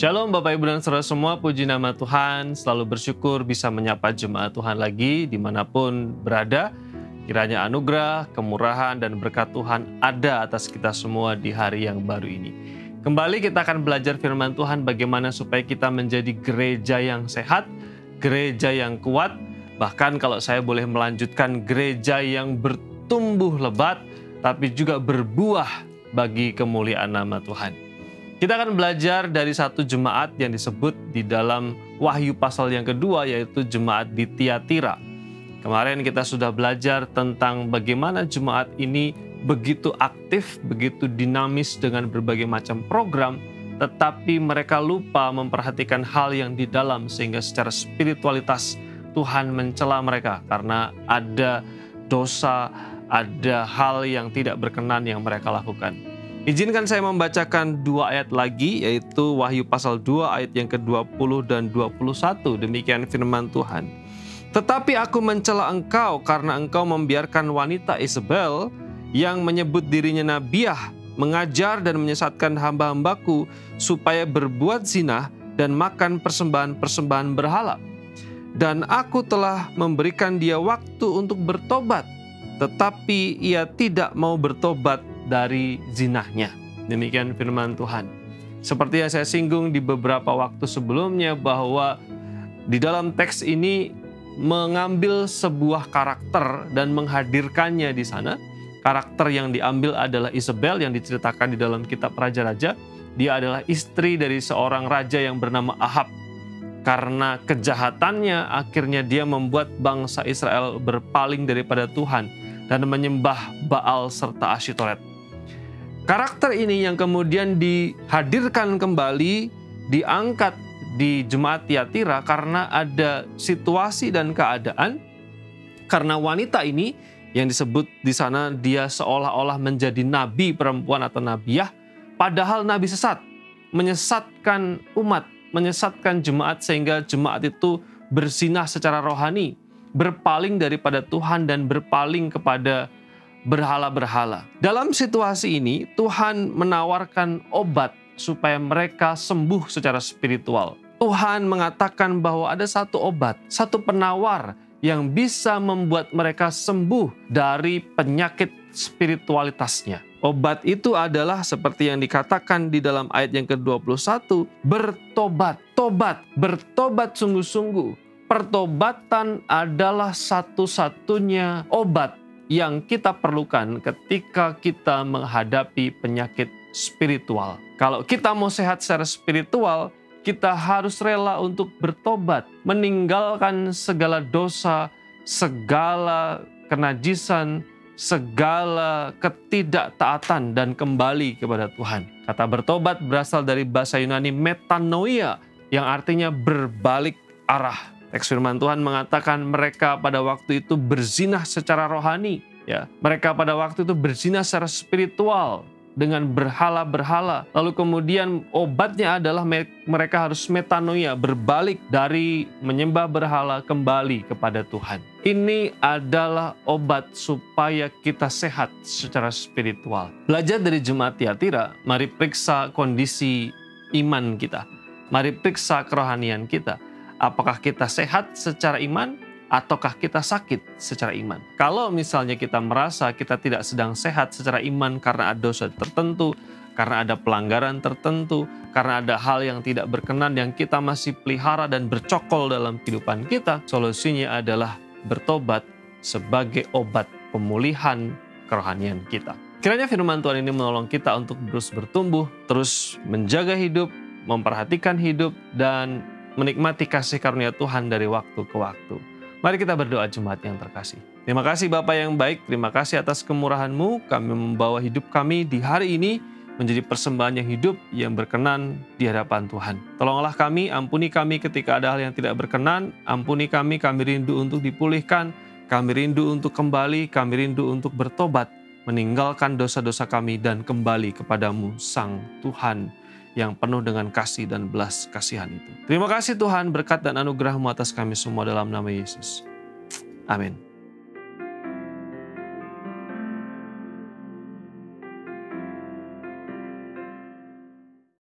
Shalom Bapak Ibu dan Saudara semua, puji nama Tuhan. Selalu bersyukur bisa menyapa jemaat Tuhan lagi dimanapun berada. Kiranya anugerah, kemurahan, dan berkat Tuhan ada atas kita semua di hari yang baru ini. Kembali kita akan belajar firman Tuhan bagaimana supaya kita menjadi gereja yang sehat, gereja yang kuat, bahkan kalau saya boleh melanjutkan gereja yang bertumbuh lebat, tapi juga berbuah bagi kemuliaan nama Tuhan. Kita akan belajar dari satu jemaat yang disebut di dalam Wahyu pasal yang kedua, yaitu jemaat di Tiatira. Kemarin kita sudah belajar tentang bagaimana jemaat ini begitu aktif, begitu dinamis dengan berbagai macam program, tetapi mereka lupa memperhatikan hal yang di dalam sehingga secara spiritualitas Tuhan mencela mereka karena ada dosa, ada hal yang tidak berkenan yang mereka lakukan. Izinkan saya membacakan 2 ayat lagi, yaitu Wahyu pasal 2 ayat yang ke-20 dan 21. Demikian firman Tuhan. Tetapi aku mencela engkau karena engkau membiarkan wanita Isabel yang menyebut dirinya nabiah, mengajar dan menyesatkan hamba-hambaku supaya berbuat zina dan makan persembahan-persembahan berhala. Dan aku telah memberikan dia waktu untuk bertobat, tetapi ia tidak mau bertobat dari zinahnya. Demikian firman Tuhan. Seperti yang saya singgung di beberapa waktu sebelumnya, bahwa di dalam teks ini mengambil sebuah karakter dan menghadirkannya di sana. Karakter yang diambil adalah Isabel yang diceritakan di dalam kitab Raja-Raja. Dia adalah istri dari seorang raja yang bernama Ahab. Karena kejahatannya, akhirnya dia membuat bangsa Israel berpaling daripada Tuhan dan menyembah Baal serta Asyitoret. Karakter ini yang kemudian dihadirkan kembali, diangkat di jemaat Tiatira karena ada situasi dan keadaan. Karena wanita ini yang disebut di sana dia seolah-olah menjadi nabi perempuan atau nabiah, padahal nabi sesat, menyesatkan umat, menyesatkan jemaat sehingga jemaat itu berzinah secara rohani, berpaling daripada Tuhan dan berpaling kepada berhala-berhala. Dalam situasi ini, Tuhan menawarkan obat supaya mereka sembuh secara spiritual. Tuhan mengatakan bahwa ada satu obat, satu penawar yang bisa membuat mereka sembuh dari penyakit spiritualitasnya. Obat itu adalah seperti yang dikatakan di dalam ayat yang ke-21, bertobat, bertobat sungguh-sungguh. Pertobatan adalah satu-satunya obat yang kita perlukan ketika kita menghadapi penyakit spiritual. Kalau kita mau sehat secara spiritual, kita harus rela untuk bertobat, meninggalkan segala dosa, segala kenajisan, segala ketidaktaatan dan kembali kepada Tuhan. Kata bertobat berasal dari bahasa Yunani metanoia yang artinya berbalik arah. Teks firman Tuhan mengatakan mereka pada waktu itu berzinah secara rohani. Ya, mereka pada waktu itu berzinah secara spiritual dengan berhala-berhala. Lalu kemudian obatnya adalah mereka harus metanoia, berbalik dari menyembah berhala kembali kepada Tuhan. Ini adalah obat supaya kita sehat secara spiritual. Belajar dari jemaat Tiatira, mari periksa kondisi iman kita. Mari periksa kerohanian kita. Apakah kita sehat secara iman ataukah kita sakit secara iman? Kalau misalnya kita merasa kita tidak sedang sehat secara iman karena ada dosa tertentu, karena ada pelanggaran tertentu, karena ada hal yang tidak berkenan yang kita masih pelihara dan bercokol dalam kehidupan kita, solusinya adalah bertobat sebagai obat pemulihan kerohanian kita. Kiranya firman Tuhan ini menolong kita untuk terus bertumbuh, terus menjaga hidup, memperhatikan hidup, dan menikmati kasih karunia Tuhan dari waktu ke waktu. Mari kita berdoa jemaat yang terkasih. Terima kasih Bapa yang baik, terima kasih atas kemurahan-Mu. Kami membawa hidup kami di hari ini menjadi persembahan yang hidup yang berkenan di hadapan Tuhan. Tolonglah kami, ampuni kami ketika ada hal yang tidak berkenan. Ampuni kami rindu untuk dipulihkan, kami rindu untuk kembali, kami rindu untuk bertobat, meninggalkan dosa-dosa kami dan kembali kepadamu Sang Tuhan yang penuh dengan kasih dan belas kasihan itu. Terima kasih Tuhan, berkat dan anugerah-Mu atas kami semua dalam nama Yesus. Amin.